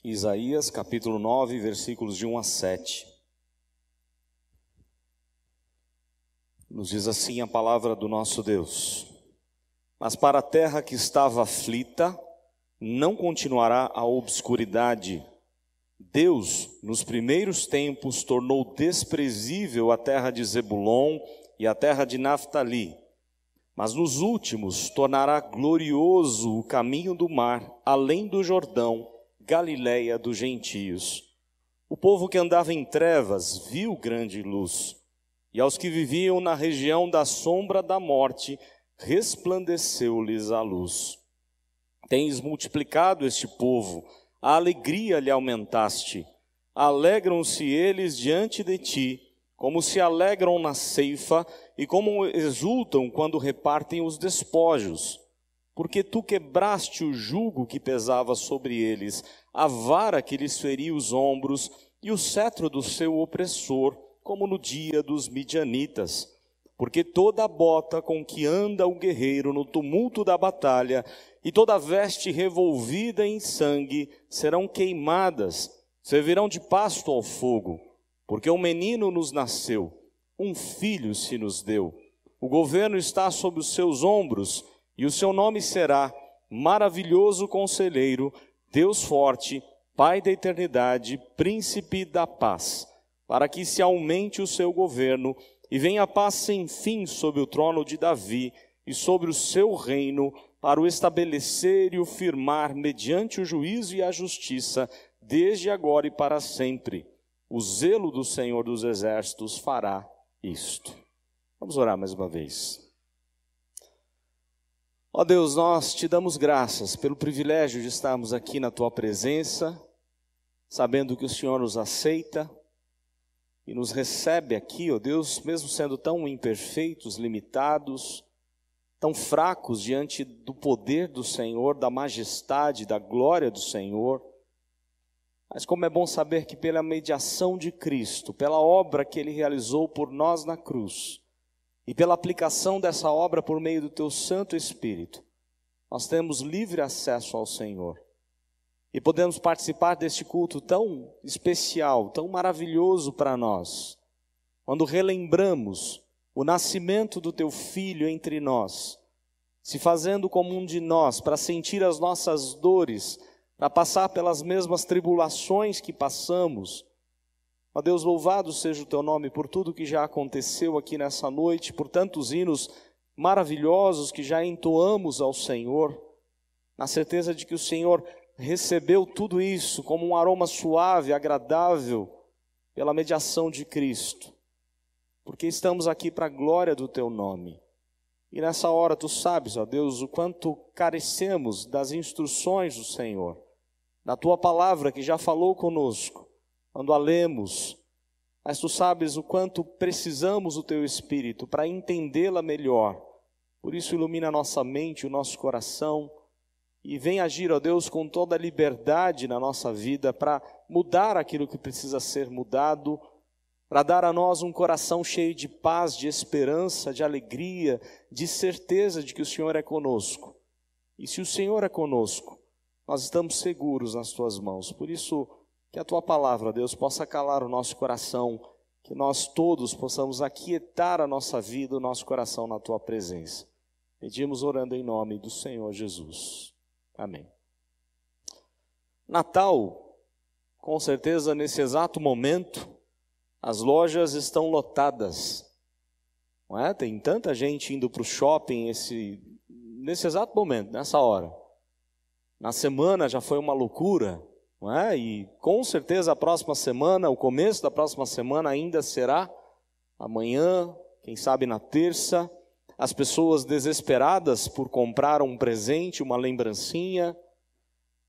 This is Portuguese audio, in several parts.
Isaías capítulo 9, versículos de 1 a 7. Nos diz assim a palavra do nosso Deus: Mas para a terra que estava aflita, não continuará a obscuridade. Deus, nos primeiros tempos, tornou desprezível a terra de Zebulon e a terra de Naftali. Mas nos últimos tornará glorioso o caminho do mar, além do Jordão, Galileia dos gentios. O povo que andava em trevas viu grande luz, e aos que viviam na região da sombra da morte, resplandeceu-lhes a luz. Tens multiplicado este povo, a alegria lhe aumentaste. Alegram-se eles diante de ti, como se alegram na ceifa, e como exultam quando repartem os despojos. Porque tu quebraste o jugo que pesava sobre eles, a vara que lhes feria os ombros, e o cetro do seu opressor, como no dia dos midianitas. Porque toda a bota com que anda o guerreiro no tumulto da batalha, e toda a veste revolvida em sangue, serão queimadas, servirão de pasto ao fogo. Porque um menino nos nasceu, um filho se nos deu. O governo está sobre os seus ombros, e o seu nome será Maravilhoso Conselheiro, Deus Forte, Pai da Eternidade, Príncipe da Paz, para que se aumente o seu governo e venha a paz sem fim sobre o trono de Davi e sobre o seu reino, para o estabelecer e o firmar mediante o juízo e a justiça, desde agora e para sempre. O zelo do Senhor dos Exércitos fará isto. Vamos orar mais uma vez. Ó Deus, nós te damos graças pelo privilégio de estarmos aqui na tua presença, sabendo que o Senhor nos aceita e nos recebe aqui, ó Deus, mesmo sendo tão imperfeitos, limitados, tão fracos diante do poder do Senhor, da majestade, da glória do Senhor. Mas como é bom saber que pela mediação de Cristo, pela obra que Ele realizou por nós na cruz, e pela aplicação dessa obra por meio do Teu Santo Espírito, nós temos livre acesso ao Senhor. E podemos participar deste culto tão especial, tão maravilhoso para nós, quando relembramos o nascimento do Teu Filho entre nós, se fazendo como um de nós, para sentir as nossas dores, para passar pelas mesmas tribulações que passamos. Ó Deus, louvado seja o Teu nome por tudo que já aconteceu aqui nessa noite, por tantos hinos maravilhosos que já entoamos ao Senhor, na certeza de que o Senhor recebeu tudo isso como um aroma suave, agradável, pela mediação de Cristo, porque estamos aqui para a glória do Teu nome. E nessa hora Tu sabes, ó Deus, o quanto carecemos das instruções do Senhor, da Tua palavra que já falou conosco, quando a lemos, mas Tu sabes o quanto precisamos do Teu Espírito para entendê-la melhor. Por isso ilumina a nossa mente, o nosso coração, e vem agir, ó Deus, com toda a liberdade na nossa vida para mudar aquilo que precisa ser mudado, para dar a nós um coração cheio de paz, de esperança, de alegria, de certeza de que o Senhor é conosco. E se o Senhor é conosco, nós estamos seguros nas Tuas mãos. Por isso, que a Tua palavra, Deus, possa calar o nosso coração, que nós todos possamos aquietar a nossa vida, o nosso coração na Tua presença. Pedimos orando em nome do Senhor Jesus. Amém. Natal, com certeza nesse exato momento, as lojas estão lotadas. Não é? Tem tanta gente indo para o shopping nesse exato momento, nessa hora. Na semana já foi uma loucura. Não é? E com certeza a próxima semana, o começo da próxima semana ainda será, amanhã, quem sabe na terça, as pessoas desesperadas por comprar um presente, uma lembrancinha,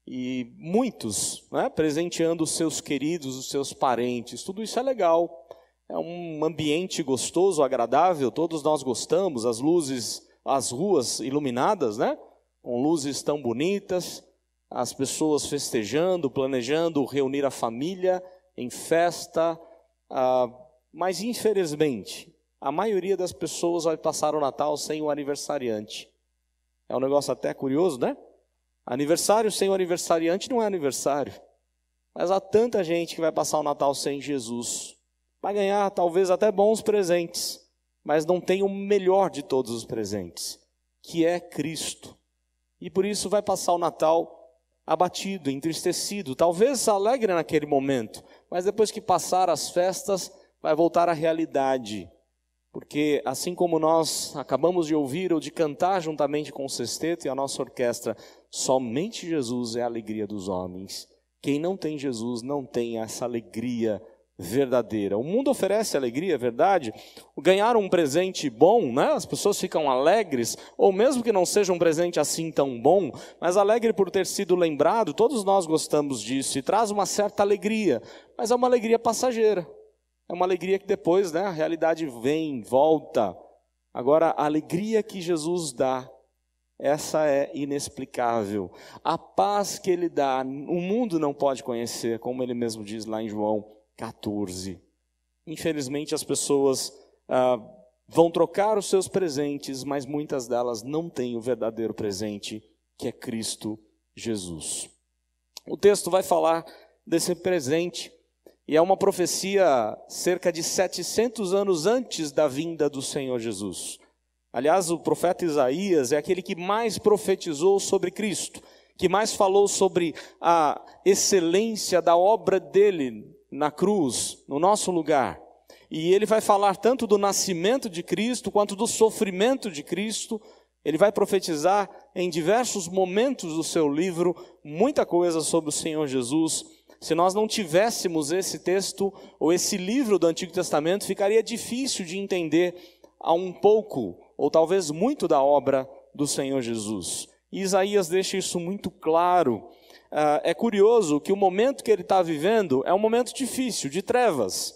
e muitos, não é? Presenteando os seus queridos, os seus parentes. Tudo isso é legal, é um ambiente gostoso, agradável, todos nós gostamos, as luzes, as ruas iluminadas, né? Com luzes tão bonitas, as pessoas festejando, planejando reunir a família em festa, mas infelizmente, a maioria das pessoas vai passar o Natal sem o aniversariante. É um negócio até curioso, né? Aniversário sem o aniversariante não é aniversário. Mas há tanta gente que vai passar o Natal sem Jesus. Vai ganhar talvez até bons presentes, mas não tem o melhor de todos os presentes, que é Cristo. E por isso vai passar o Natal abatido, entristecido, talvez alegre naquele momento, mas depois que passar as festas, vai voltar à realidade. Porque assim como nós acabamos de ouvir ou de cantar juntamente com o sexteto e a nossa orquestra, somente Jesus é a alegria dos homens. Quem não tem Jesus não tem essa alegria verdadeira. O mundo oferece alegria, é verdade. Ganhar um presente bom, né? As pessoas ficam alegres, ou mesmo que não seja um presente assim tão bom, mas alegre por ter sido lembrado, todos nós gostamos disso, e traz uma certa alegria, mas é uma alegria passageira. É uma alegria que depois, né, a realidade vem, volta. Agora, a alegria que Jesus dá, essa é inexplicável. A paz que Ele dá, o mundo não pode conhecer, como Ele mesmo diz lá em João 14. Infelizmente, as pessoas vão trocar os seus presentes, mas muitas delas não têm o verdadeiro presente, que é Cristo Jesus. O texto vai falar desse presente, e é uma profecia cerca de 700 anos antes da vinda do Senhor Jesus. Aliás, o profeta Isaías é aquele que mais profetizou sobre Cristo, que mais falou sobre a excelência da obra dele na cruz, no nosso lugar. E ele vai falar tanto do nascimento de Cristo, quanto do sofrimento de Cristo. Ele vai profetizar em diversos momentos do seu livro muita coisa sobre o Senhor Jesus. Se nós não tivéssemos esse texto ou esse livro do Antigo Testamento, ficaria difícil de entender a um pouco, ou talvez muito, da obra do Senhor Jesus. E Isaías deixa isso muito claro. É curioso que o momento que ele está vivendo é um momento difícil, de trevas,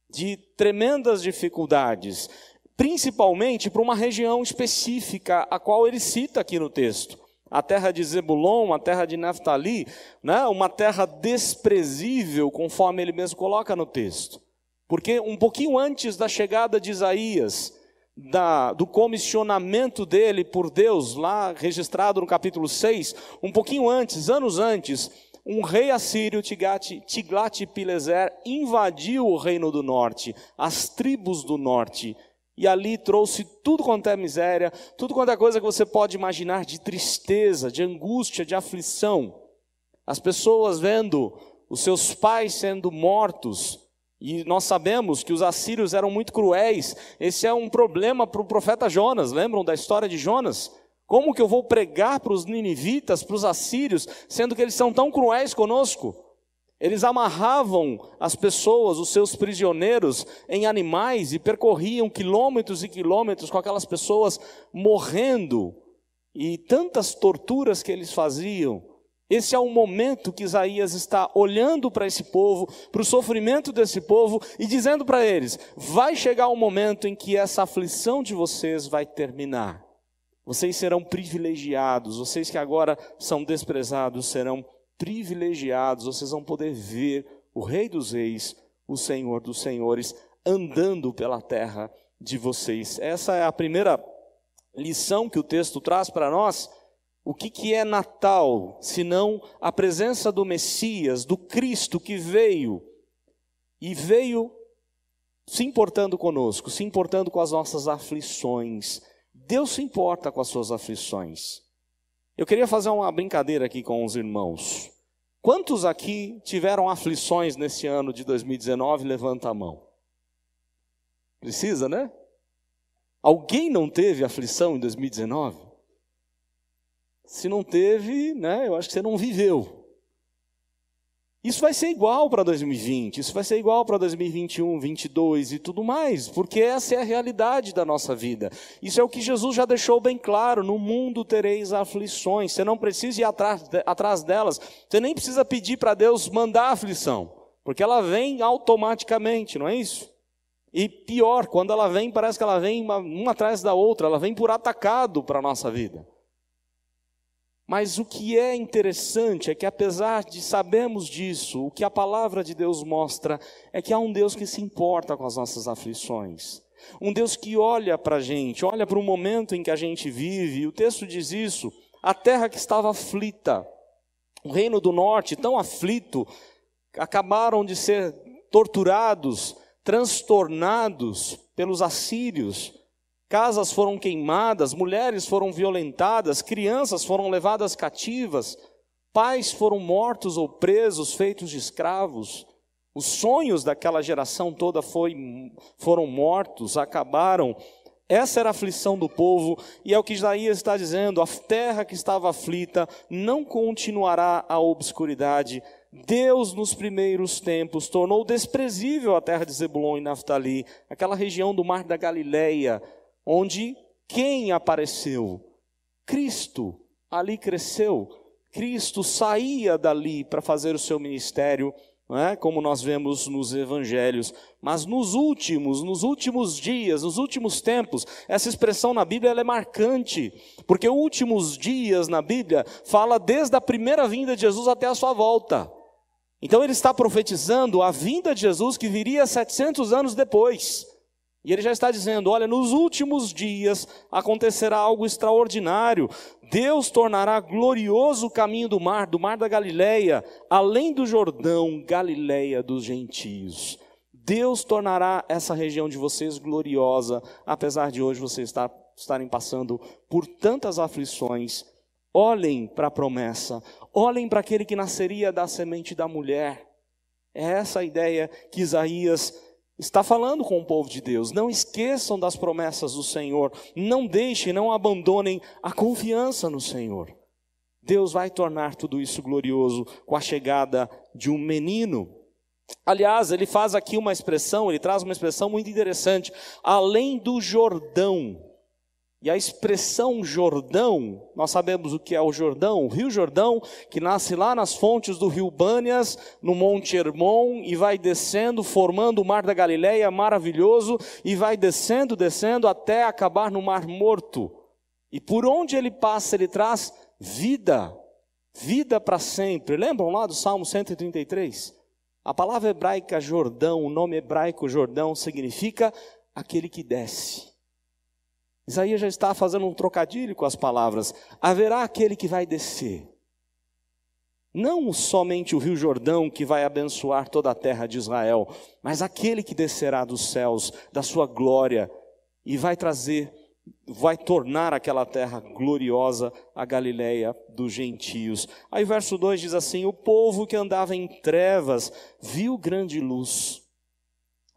de tremendas dificuldades, principalmente para uma região específica, a qual ele cita aqui no texto. A terra de Zebulon, a terra de Naftali, né? Uma terra desprezível, conforme ele mesmo coloca no texto. Porque um pouquinho antes da chegada de Isaías, do comissionamento dele por Deus, lá registrado no capítulo 6, um pouquinho antes, anos antes, um rei assírio, Tiglat-Pileser, invadiu o reino do norte, as tribos do norte, e ali trouxe tudo quanto é miséria, tudo quanto é coisa que você pode imaginar de tristeza, de angústia, de aflição. As pessoas vendo os seus pais sendo mortos, e nós sabemos que os assírios eram muito cruéis. Esse é um problema para o profeta Jonas, lembram da história de Jonas? Como que eu vou pregar para os ninivitas, para os assírios, sendo que eles são tão cruéis conosco? Eles amarravam as pessoas, os seus prisioneiros, em animais e percorriam quilômetros e quilômetros com aquelas pessoas morrendo. E tantas torturas que eles faziam. Esse é o momento que Isaías está olhando para esse povo, para o sofrimento desse povo e dizendo para eles: vai chegar um momento em que essa aflição de vocês vai terminar. Vocês serão privilegiados, vocês que agora são desprezados serão privilegiados, vocês vão poder ver o Rei dos Reis, o Senhor dos Senhores, andando pela terra de vocês. Essa é a primeira lição que o texto traz para nós. O que é Natal, senão a presença do Messias, do Cristo que veio, e veio se importando conosco, se importando com as nossas aflições. Deus se importa com as suas aflições. Eu queria fazer uma brincadeira aqui com os irmãos. Quantos aqui tiveram aflições nesse ano de 2019? Levanta a mão. Precisa, né? Alguém não teve aflição em 2019? Se não teve, né, eu acho que você não viveu. Isso vai ser igual para 2020, isso vai ser igual para 2021, 2022 e tudo mais, porque essa é a realidade da nossa vida. Isso é o que Jesus já deixou bem claro: no mundo tereis aflições. Você não precisa ir atrás delas, você nem precisa pedir para Deus mandar a aflição, porque ela vem automaticamente, não é isso? E pior, quando ela vem, parece que ela vem uma atrás da outra, ela vem por atacado para a nossa vida. Mas o que é interessante é que, apesar de sabermos disso, o que a palavra de Deus mostra é que há um Deus que se importa com as nossas aflições. Um Deus que olha para a gente, olha para o momento em que a gente vive. E o texto diz isso: a terra que estava aflita, o reino do norte tão aflito, acabaram de ser torturados, transtornados pelos assírios. Casas foram queimadas, mulheres foram violentadas, crianças foram levadas cativas, pais foram mortos ou presos, feitos de escravos. Os sonhos daquela geração toda foram mortos, acabaram. Essa era a aflição do povo, e é o que Isaías está dizendo: a terra que estava aflita não continuará a obscuridade. Deus, nos primeiros tempos, tornou desprezível a terra de Zebulon e Naftali, aquela região do Mar da Galileia, onde quem apareceu? Cristo. Ali cresceu. Cristo saía dali para fazer o seu ministério, não é? Como nós vemos nos evangelhos. Mas nos últimos dias, nos últimos tempos, essa expressão na Bíblia ela é marcante, porque últimos dias na Bíblia fala desde a primeira vinda de Jesus até a sua volta. Então ele está profetizando a vinda de Jesus que viria 700 anos depois. E ele já está dizendo: olha, nos últimos dias acontecerá algo extraordinário. Deus tornará glorioso o caminho do mar da Galileia, além do Jordão, Galileia dos gentios. Deus tornará essa região de vocês gloriosa, apesar de hoje vocês estarem passando por tantas aflições. Olhem para a promessa, olhem para aquele que nasceria da semente da mulher. É essa a ideia que Isaías está falando com o povo de Deus. Não esqueçam das promessas do Senhor. Não deixem, não abandonem a confiança no Senhor. Deus vai tornar tudo isso glorioso com a chegada de um menino. Aliás, ele faz aqui uma expressão, ele traz uma expressão muito interessante. Além do Jordão. E a expressão Jordão, nós sabemos o que é o Jordão, o rio Jordão, que nasce lá nas fontes do rio Bânias, no Monte Hermon, e vai descendo, formando o Mar da Galileia, maravilhoso, e vai descendo, até acabar no Mar Morto. E por onde ele passa, ele traz vida para sempre. Lembram lá do Salmo 133? A palavra hebraica Jordão, o nome hebraico Jordão, significa aquele que desce. Isaías já está fazendo um trocadilho com as palavras. Haverá aquele que vai descer. Não somente o rio Jordão que vai abençoar toda a terra de Israel, mas aquele que descerá dos céus, da sua glória, e vai tornar aquela terra gloriosa a Galileia dos gentios. Aí o verso 2 diz assim: o povo que andava em trevas viu grande luz.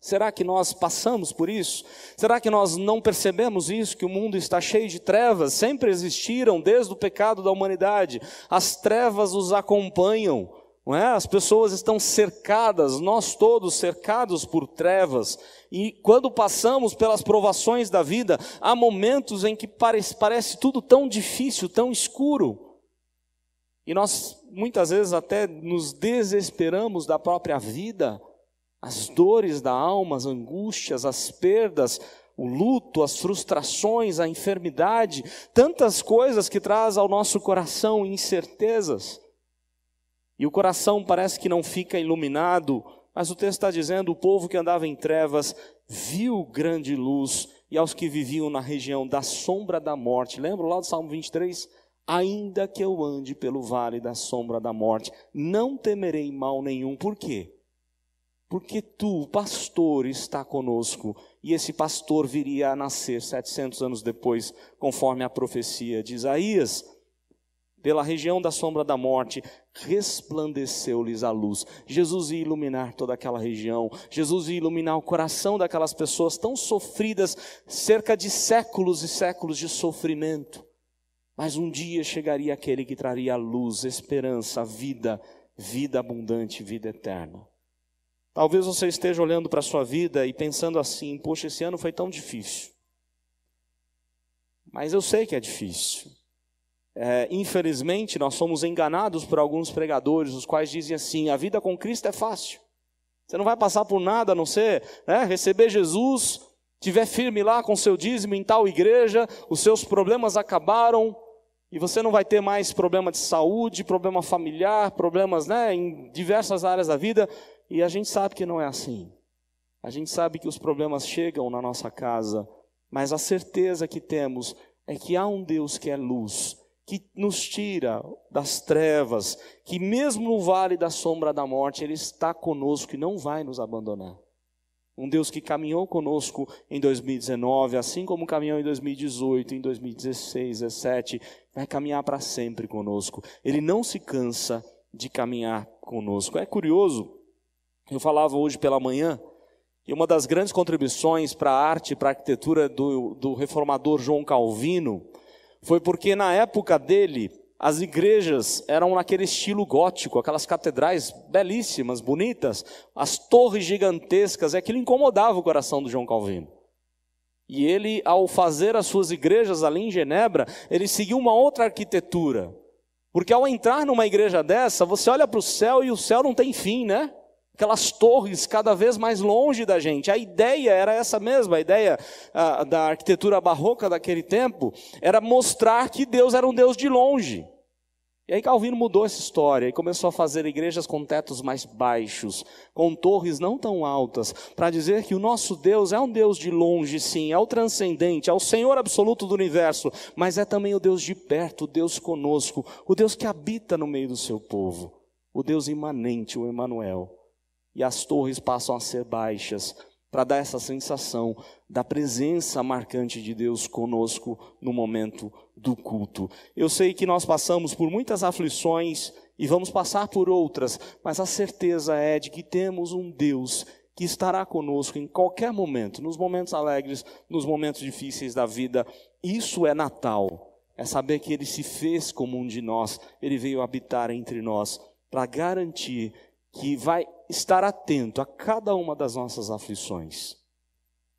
Será que nós passamos por isso? Será que nós não percebemos isso, que o mundo está cheio de trevas? Sempre existiram desde o pecado da humanidade. As trevas os acompanham, não é? As pessoas estão cercadas, nós todos cercados por trevas. E quando passamos pelas provações da vida, há momentos em que parece tudo tão difícil, tão escuro. E nós muitas vezes até nos desesperamos da própria vida. As dores da alma, as angústias, as perdas, o luto, as frustrações, a enfermidade, tantas coisas que traz ao nosso coração incertezas. E o coração parece que não fica iluminado, mas o texto está dizendo: o povo que andava em trevas viu grande luz, e aos que viviam na região da sombra da morte. Lembra lá do Salmo 23? Ainda que eu ande pelo vale da sombra da morte, não temerei mal nenhum. Por quê? Porque tu, pastor, está conosco, e esse pastor viria a nascer 700 anos depois, conforme a profecia de Isaías. Pela região da sombra da morte, resplandeceu-lhes a luz. Jesus ia iluminar toda aquela região, Jesus ia iluminar o coração daquelas pessoas tão sofridas, cerca de séculos e séculos de sofrimento. Mas um dia chegaria aquele que traria luz, esperança, vida abundante, vida eterna. Talvez você esteja olhando para a sua vida e pensando assim: poxa, esse ano foi tão difícil. Mas eu sei que é difícil. Infelizmente, nós somos enganados por alguns pregadores, os quais dizem assim: a vida com Cristo é fácil. Você não vai passar por nada a não ser receber Jesus, estiver firme lá com seu dízimo em tal igreja, os seus problemas acabaram, e você não vai ter mais problema de saúde, problema familiar, problemas em diversas áreas da vida. E a gente sabe que não é assim. A gente sabe que os problemas chegam na nossa casa, mas a certeza que temos é que há um Deus que é luz, que nos tira das trevas, que mesmo no vale da sombra da morte, Ele está conosco e não vai nos abandonar. Um Deus que caminhou conosco em 2019, assim como caminhou em 2018, em 2016, 2017, vai caminhar para sempre conosco. Ele não se cansa de caminhar conosco. É curioso, eu falava hoje pela manhã, que uma das grandes contribuições para a arte e para a arquitetura do reformador João Calvino foi porque na época dele, as igrejas eram naquele estilo gótico, aquelas catedrais belíssimas, bonitas, as torres gigantescas, e aquilo incomodava o coração do João Calvino. E ele, ao fazer as suas igrejas ali em Genebra, ele seguiu uma outra arquitetura. Porque ao entrar numa igreja dessa, você olha para o céu e o céu não tem fim, né? Aquelas torres cada vez mais longe da gente. A ideia era essa mesma, a ideia da arquitetura barroca daquele tempo, era mostrar que Deus era um Deus de longe. E aí Calvino mudou essa história e começou a fazer igrejas com tetos mais baixos, com torres não tão altas, para dizer que o nosso Deus é um Deus de longe, sim, é o transcendente, é o Senhor absoluto do universo, mas é também o Deus de perto, o Deus conosco, o Deus que habita no meio do seu povo, o Deus imanente, o Emanuel. E as torres passam a ser baixas, para dar essa sensação da presença marcante de Deus conosco no momento do culto. Eu sei que nós passamos por muitas aflições e vamos passar por outras, mas a certeza é de que temos um Deus que estará conosco em qualquer momento, nos momentos alegres, nos momentos difíceis da vida. Isso é Natal, é saber que Ele se fez como um de nós, Ele veio habitar entre nós para garantir que vai estar atento a cada uma das nossas aflições.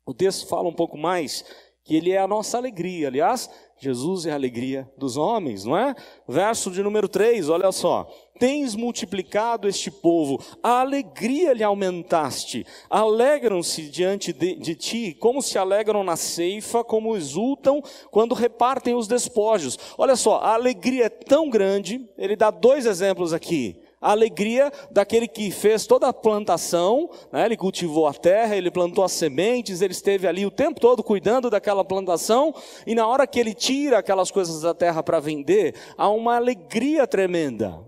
O texto fala um pouco mais que Ele é a nossa alegria. Aliás, Jesus é a alegria dos homens, não é? Verso de número 3, olha só. Tens multiplicado este povo, a alegria lhe aumentaste. Alegram-se diante de ti, como se alegram na ceifa, como exultam quando repartem os despojos. Olha só, a alegria é tão grande, ele dá 2 exemplos aqui. A alegria daquele que fez toda a plantação, né? Ele cultivou a terra, ele plantou as sementes, ele esteve ali o tempo todo cuidando daquela plantação, e na hora que ele tira aquelas coisas da terra para vender, há uma alegria tremenda.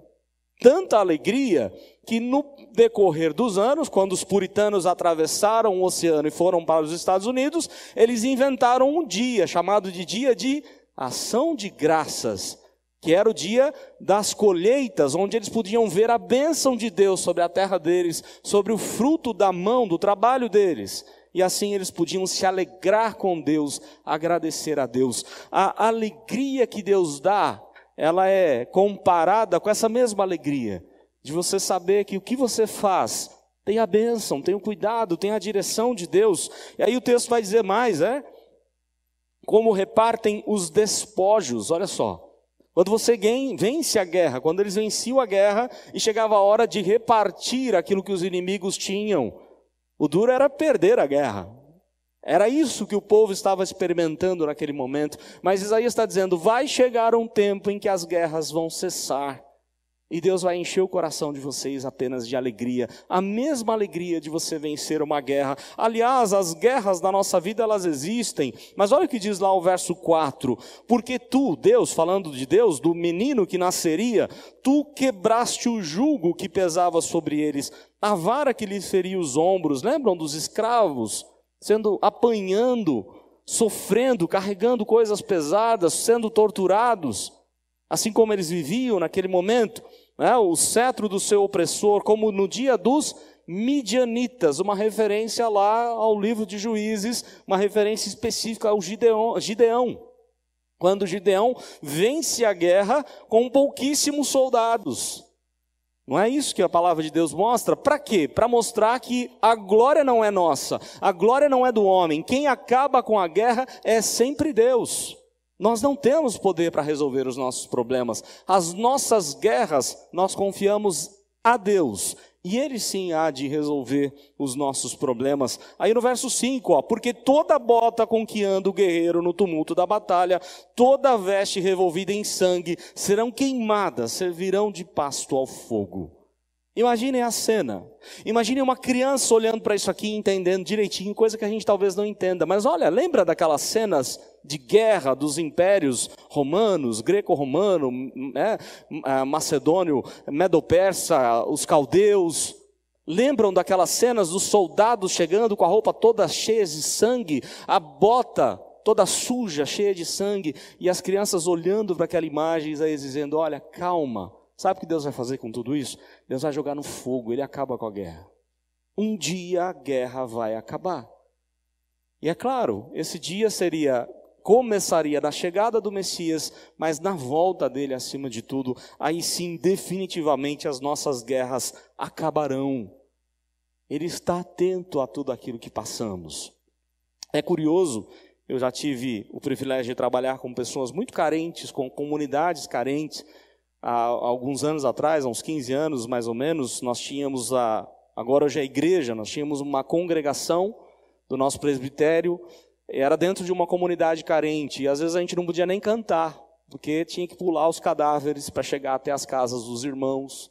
Tanta alegria que no decorrer dos anos, quando os puritanos atravessaram o oceano e foram para os Estados Unidos, eles inventaram um dia, chamado de Dia de Ação de Graças, que era o dia das colheitas, onde eles podiam ver a bênção de Deus sobre a terra deles, sobre o fruto da mão, do trabalho deles. E assim eles podiam se alegrar com Deus, agradecer a Deus. A alegria que Deus dá, ela é comparada com essa mesma alegria, de você saber que o que você faz tem a bênção, tem o cuidado, tem a direção de Deus. E aí o texto vai dizer mais, como repartem os despojos, olha só. Quando você vence a guerra, quando eles venciam a guerra e chegava a hora de repartir aquilo que os inimigos tinham, o duro era perder a guerra. Era isso que o povo estava experimentando naquele momento. Mas Isaías está dizendo, vai chegar um tempo em que as guerras vão cessar. E Deus vai encher o coração de vocês apenas de alegria. A mesma alegria de você vencer uma guerra. Aliás, as guerras da nossa vida, elas existem. Mas olha o que diz lá o verso 4. Porque tu, Deus, falando de Deus, do menino que nasceria, tu quebraste o jugo que pesava sobre eles, a vara que lhes feria os ombros. Lembram dos escravos? Apanhando, sofrendo, carregando coisas pesadas, sendo torturados. Assim como eles viviam naquele momento, né, o cetro do seu opressor, como no dia dos midianitas, uma referência lá ao livro de Juízes, uma referência específica ao Gideão. Quando Gideão vence a guerra com pouquíssimos soldados. Não é isso que a palavra de Deus mostra? Para quê? Para mostrar que a glória não é nossa, a glória não é do homem. Quem acaba com a guerra é sempre Deus. Nós não temos poder para resolver os nossos problemas. As nossas guerras, nós confiamos a Deus. E Ele sim há de resolver os nossos problemas. Aí no verso 5, porque toda bota com que anda o guerreiro no tumulto da batalha, toda veste revolvida em sangue, serão queimadas, servirão de pasto ao fogo. Imaginem a cena. Imaginem uma criança olhando para isso aqui, entendendo direitinho, coisa que a gente talvez não entenda. Mas olha, lembra daquelas cenas de guerra dos impérios romanos, greco-romano, né, macedônio, medo-persa, os caldeus? Lembram daquelas cenas dos soldados chegando com a roupa toda cheia de sangue, a bota toda suja, cheia de sangue, e as crianças olhando para aquela imagem e dizendo, olha, calma. Sabe o que Deus vai fazer com tudo isso? Deus vai jogar no fogo, Ele acaba com a guerra. Um dia a guerra vai acabar. E é claro, esse dia começaria na chegada do Messias, mas na volta dele acima de tudo, aí sim definitivamente as nossas guerras acabarão. Ele está atento a tudo aquilo que passamos. É curioso, eu já tive o privilégio de trabalhar com pessoas muito carentes, com comunidades carentes. Há alguns anos atrás, há uns 15 anos mais ou menos, nós tínhamos, agora hoje é a igreja, nós tínhamos uma congregação do nosso presbitério, era dentro de uma comunidade carente, e às vezes a gente não podia nem cantar, porque tinha que pular os cadáveres para chegar até as casas dos irmãos.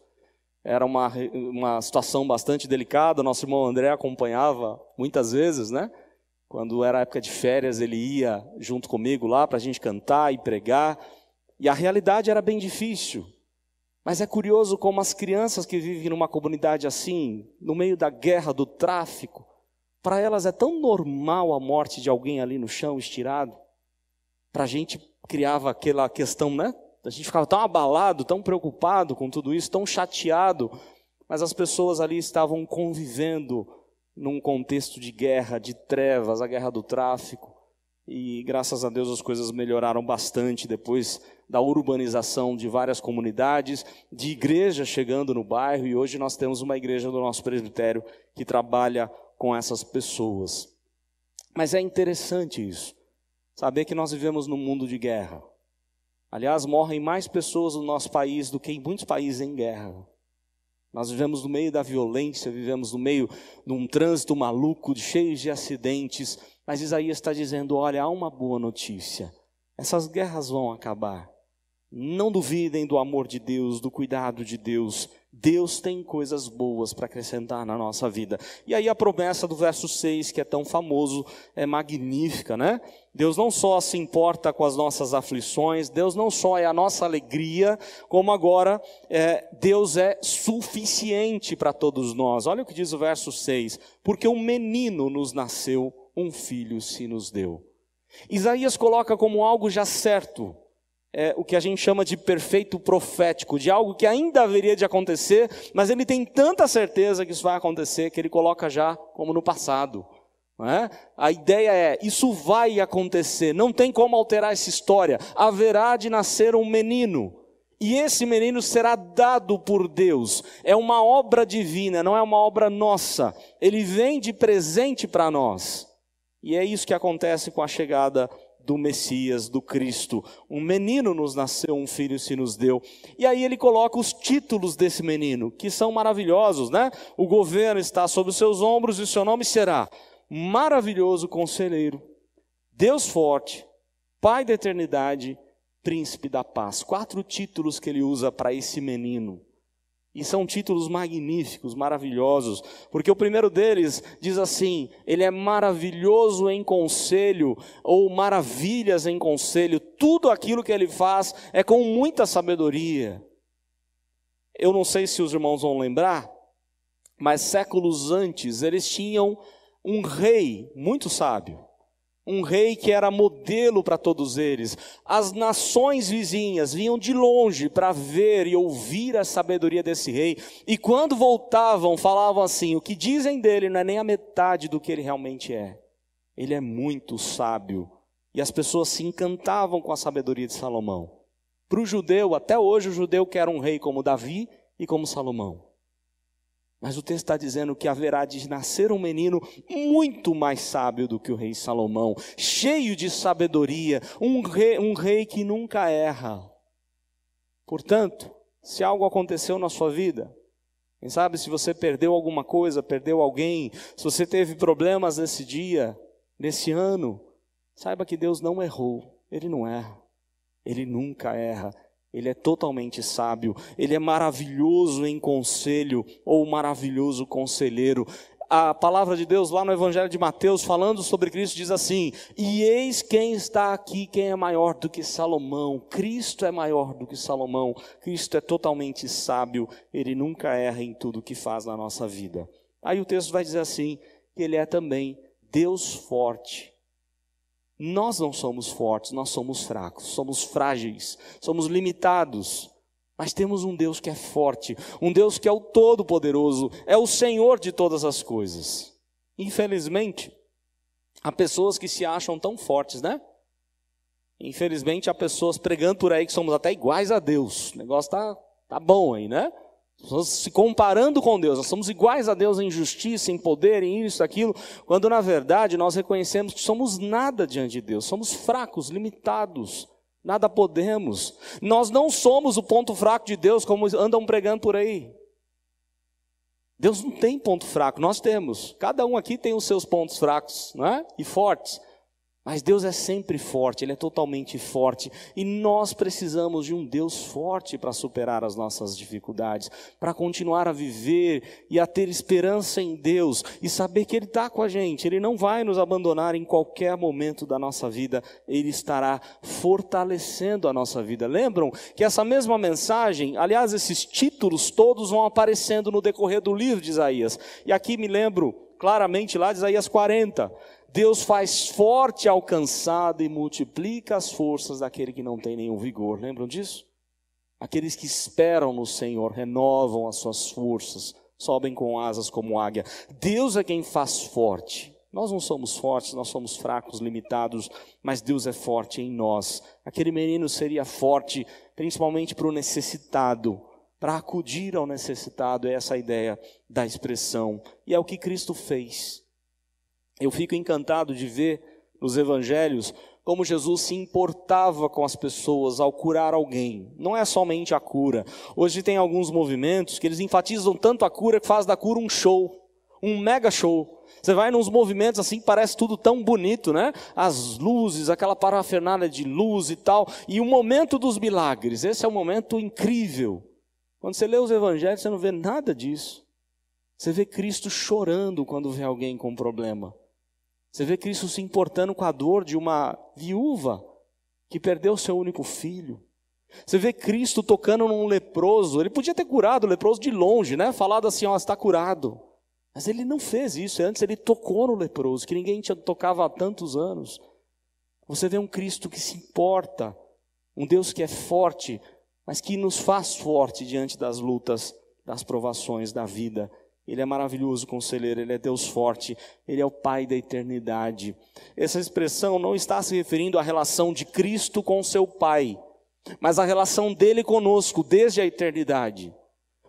Era uma situação bastante delicada, nosso irmão André acompanhava muitas vezes, né? Quando era época de férias, ele ia junto comigo lá para a gente cantar e pregar. E a realidade era bem difícil. Mas é curioso como as crianças que vivem numa comunidade assim, no meio da guerra, do tráfico, para elas é tão normal a morte de alguém ali no chão, estirado. Para a gente criava aquela questão, né? A gente ficava tão abalado, tão preocupado com tudo isso, tão chateado. Mas as pessoas ali estavam convivendo num contexto de guerra, de trevas, a guerra do tráfico. E graças a Deus as coisas melhoraram bastante depois da urbanização de várias comunidades, de igreja chegando no bairro, e hoje nós temos uma igreja do nosso presbitério que trabalha com essas pessoas. Mas é interessante isso, saber que nós vivemos num mundo de guerra. Aliás, morrem mais pessoas no nosso país do que em muitos países em guerra. Nós vivemos no meio da violência, vivemos no meio de um trânsito maluco, cheio de acidentes. Mas Isaías está dizendo, olha, há uma boa notícia. Essas guerras vão acabar. Não duvidem do amor de Deus, do cuidado de Deus. Deus tem coisas boas para acrescentar na nossa vida. E aí a promessa do verso 6, que é tão famoso, é magnífica, né? Deus não só se importa com as nossas aflições, Deus não só é a nossa alegria, como agora Deus é suficiente para todos nós. Olha o que diz o verso 6. Porque um menino nos nasceu, um filho se nos deu. Isaías coloca como algo já certo, o que a gente chama de perfeito profético, de algo que ainda haveria de acontecer, mas ele tem tanta certeza que isso vai acontecer, que ele coloca já como no passado. Não é? A ideia é, isso vai acontecer, não tem como alterar essa história, haverá de nascer um menino, e esse menino será dado por Deus, é uma obra divina, não é uma obra nossa, ele vem de presente para nós. E é isso que acontece com a chegada do Messias, do Cristo. Um menino nos nasceu, um filho se nos deu. E aí ele coloca os títulos desse menino, que são maravilhosos, né? O governo está sobre os seus ombros e o seu nome será Maravilhoso Conselheiro, Deus Forte, Pai da Eternidade, Príncipe da Paz. 4 títulos que ele usa para esse menino. E são títulos magníficos, maravilhosos, porque o primeiro deles diz assim, ele é maravilhoso em conselho, ou maravilhas em conselho, tudo aquilo que ele faz é com muita sabedoria. Eu não sei se os irmãos vão lembrar, mas séculos antes eles tinham um rei muito sábio. Um rei que era modelo para todos eles. As nações vizinhas vinham de longe para ver e ouvir a sabedoria desse rei. E quando voltavam, falavam assim, o que dizem dele não é nem a metade do que ele realmente é. Ele é muito sábio. E as pessoas se encantavam com a sabedoria de Salomão. Para o judeu, até hoje o judeu quer um rei como Davi e como Salomão. Mas o texto está dizendo que haverá de nascer um menino muito mais sábio do que o rei Salomão, cheio de sabedoria, um rei que nunca erra. Portanto, se algo aconteceu na sua vida, quem sabe se você perdeu alguma coisa, perdeu alguém, se você teve problemas nesse dia, nesse ano, saiba que Deus não errou, Ele não erra, Ele nunca erra. Ele é totalmente sábio, Ele é maravilhoso em conselho, ou maravilhoso conselheiro. A palavra de Deus lá no Evangelho de Mateus, falando sobre Cristo, diz assim: e eis quem está aqui, quem é maior do que Salomão. Cristo é maior do que Salomão. Cristo é totalmente sábio, Ele nunca erra em tudo que faz na nossa vida. Aí o texto vai dizer assim, que Ele é também Deus forte. Nós não somos fortes, nós somos fracos, somos frágeis, somos limitados. Mas temos um Deus que é forte, um Deus que é o Todo-Poderoso, é o Senhor de todas as coisas. Infelizmente, há pessoas que se acham tão fortes, né? Infelizmente, há pessoas pregando por aí que somos até iguais a Deus. O negócio tá bom aí, né? Pessoas se comparando com Deus, nós somos iguais a Deus em justiça, em poder, em isso, aquilo, quando na verdade nós reconhecemos que somos nada diante de Deus, somos fracos, limitados, nada podemos. Nós não somos o ponto fraco de Deus, como andam pregando por aí. Deus não tem ponto fraco, nós temos. Cada um aqui tem os seus pontos fracos, não é? E fortes. Mas Deus é sempre forte, Ele é totalmente forte. E nós precisamos de um Deus forte para superar as nossas dificuldades, para continuar a viver e a ter esperança em Deus e saber que Ele está com a gente. Ele não vai nos abandonar em qualquer momento da nossa vida, Ele estará fortalecendo a nossa vida. Lembram que essa mesma mensagem, aliás, esses títulos todos vão aparecendo no decorrer do livro de Isaías. E aqui me lembro claramente lá de Isaías 40. Deus faz forte ao cansado e multiplica as forças daquele que não tem nenhum vigor. Lembram disso? Aqueles que esperam no Senhor renovam as suas forças, sobem com asas como águia. Deus é quem faz forte. Nós não somos fortes, nós somos fracos, limitados, mas Deus é forte em nós. Aquele menino seria forte principalmente para o necessitado, para acudir ao necessitado. É essa a ideia da expressão. E é o que Cristo fez. Eu fico encantado de ver nos evangelhos como Jesus se importava com as pessoas ao curar alguém. Não é somente a cura. Hoje tem alguns movimentos que eles enfatizam tanto a cura que faz da cura um show, um mega show. Você vai nos movimentos assim, parece tudo tão bonito, né? As luzes, aquela parafernália de luz e tal. E o momento dos milagres, esse é um momento incrível. Quando você lê os evangelhos, você não vê nada disso. Você vê Cristo chorando quando vê alguém com problema. Você vê Cristo se importando com a dor de uma viúva que perdeu seu único filho. Você vê Cristo tocando num leproso. Ele podia ter curado o leproso de longe, né? Falado assim, ó, está curado. Mas ele não fez isso. Antes ele tocou no leproso, que ninguém tocava há tantos anos. Você vê um Cristo que se importa. Um Deus que é forte, mas que nos faz forte diante das lutas, das provações da vida. Ele é maravilhoso conselheiro, Ele é Deus forte, Ele é o Pai da eternidade. Essa expressão não está se referindo à relação de Cristo com seu Pai, mas à relação dele conosco desde a eternidade.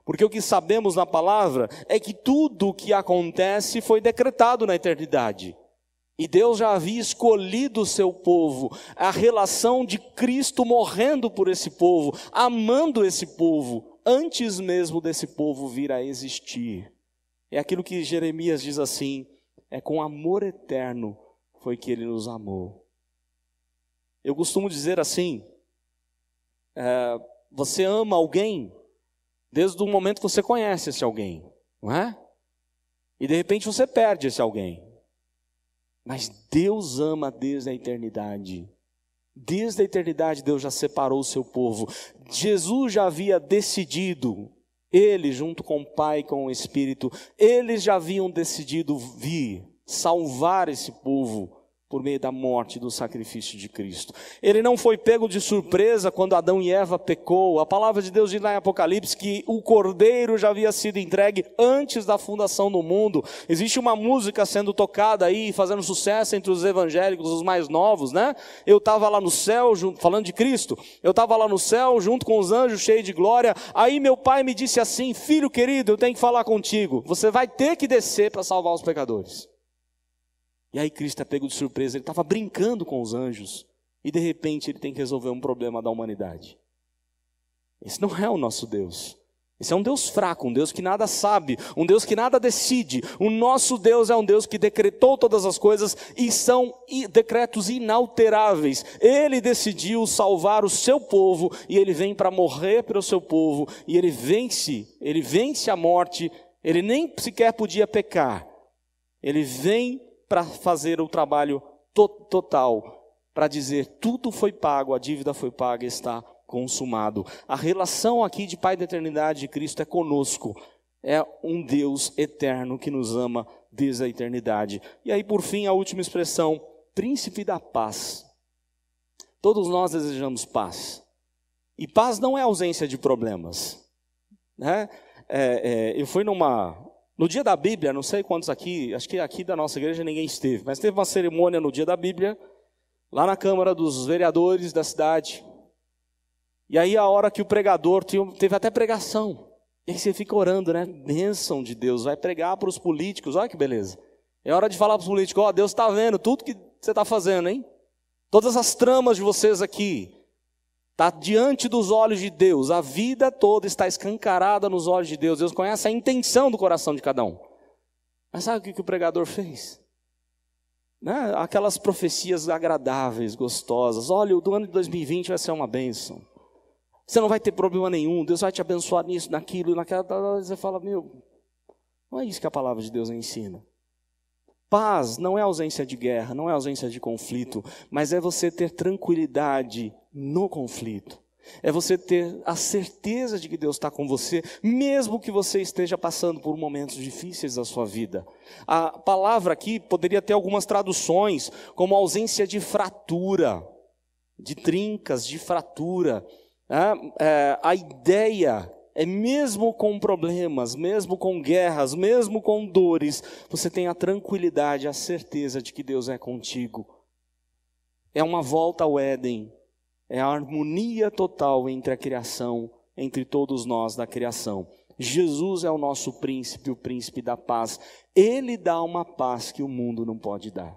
Porque o que sabemos na palavra é que tudo o que acontece foi decretado na eternidade. E Deus já havia escolhido o seu povo, a relação de Cristo morrendo por esse povo, amando esse povo, antes mesmo desse povo vir a existir. É aquilo que Jeremias diz assim, é com amor eterno foi que Ele nos amou. Eu costumo dizer assim, você ama alguém desde o momento que você conhece esse alguém, não é? E de repente você perde esse alguém. Mas Deus ama desde a eternidade. Desde a eternidade Deus já separou o seu povo. Jesus já havia decidido, Ele junto com o Pai e com o Espírito, eles já haviam decidido vir salvar esse povo por meio da morte e do sacrifício de Cristo. Ele não foi pego de surpresa quando Adão e Eva pecou. A palavra de Deus diz lá em Apocalipse que o Cordeiro já havia sido entregue antes da fundação do mundo. Existe uma música sendo tocada aí, fazendo sucesso entre os evangélicos, os mais novos, né? Eu estava lá no céu, falando de Cristo, eu estava lá no céu junto com os anjos cheios de glória. Aí meu pai me disse assim, filho querido, eu tenho que falar contigo. Você vai ter que descer para salvar os pecadores. E aí Cristo é pego de surpresa, ele estava brincando com os anjos, e de repente ele tem que resolver um problema da humanidade. Esse não é o nosso Deus. Esse é um Deus fraco, um Deus que nada sabe, um Deus que nada decide. O nosso Deus é um Deus que decretou todas as coisas e são decretos inalteráveis. Ele decidiu salvar o seu povo e ele vem para morrer pelo seu povo e ele vence a morte, ele nem sequer podia pecar. Ele vem para fazer o trabalho total, para dizer tudo foi pago, a dívida foi paga, está consumado. A relação aqui de Pai da eternidade de Cristo é conosco. É um Deus eterno que nos ama desde a eternidade. E aí, por fim, a última expressão, príncipe da paz. Todos nós desejamos paz. E paz não é ausência de problemas, né? Eu fui no dia da Bíblia, não sei quantos aqui, acho que aqui da nossa igreja ninguém esteve, mas teve uma cerimônia no dia da Bíblia, lá na Câmara dos Vereadores da cidade. E aí a hora que o pregador, teve até pregação. E aí você fica orando, né? Bênção de Deus, vai pregar para os políticos, olha que beleza. É hora de falar para os políticos, ó, Deus está vendo tudo que você está fazendo, hein? Todas as tramas de vocês aqui, está diante dos olhos de Deus. A vida toda está escancarada nos olhos de Deus. Deus conhece a intenção do coração de cada um. Mas sabe o que o pregador fez? Né? Aquelas profecias agradáveis, gostosas. Olha, o ano de 2020 vai ser uma bênção. Você não vai ter problema nenhum, Deus vai te abençoar nisso, naquilo, naquela. Você fala, não é isso que a palavra de Deus ensina. Paz não é ausência de guerra, não é ausência de conflito, mas é você ter tranquilidade no conflito. É você ter a certeza de que Deus está com você, mesmo que você esteja passando por momentos difíceis da sua vida. A palavra aqui poderia ter algumas traduções, como ausência de fratura, de trincas, de fratura. A ideia é mesmo com problemas, mesmo com guerras, mesmo com dores, você tem a tranquilidade, a certeza de que Deus é contigo. É uma volta ao Éden, é a harmonia total entre a criação, entre todos nós da criação. Jesus é o nosso príncipe, o príncipe da paz. Ele dá uma paz que o mundo não pode dar.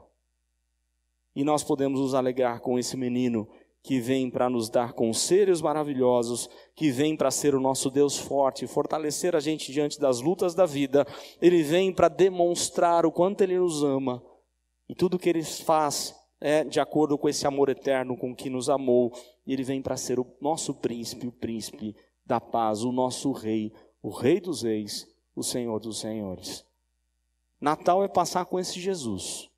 E nós podemos nos alegrar com esse menino que vem para nos dar conselhos maravilhosos, que vem para ser o nosso Deus forte, fortalecer a gente diante das lutas da vida. Ele vem para demonstrar o quanto Ele nos ama, e tudo que Ele faz é de acordo com esse amor eterno com que nos amou. E Ele vem para ser o nosso príncipe, o príncipe da paz, o nosso rei, o rei dos reis, o Senhor dos senhores. Natal é passar com esse Jesus,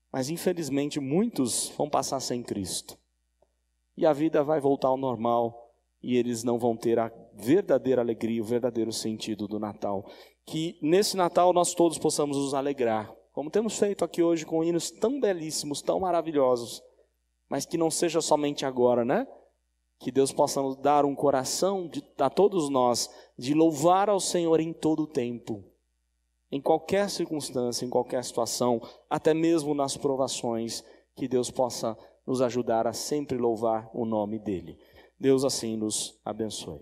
mas infelizmente muitos vão passar sem Cristo. E a vida vai voltar ao normal, e eles não vão ter a verdadeira alegria, o verdadeiro sentido do Natal. Que nesse Natal nós todos possamos nos alegrar, como temos feito aqui hoje com hinos tão belíssimos, tão maravilhosos, mas que não seja somente agora, né? Que Deus possa nos dar um coração a todos nós, de louvar ao Senhor em todo o tempo, em qualquer circunstância, em qualquer situação, até mesmo nas provações, que Deus possa nos ajudar a sempre louvar o nome dEle. Deus assim nos abençoe.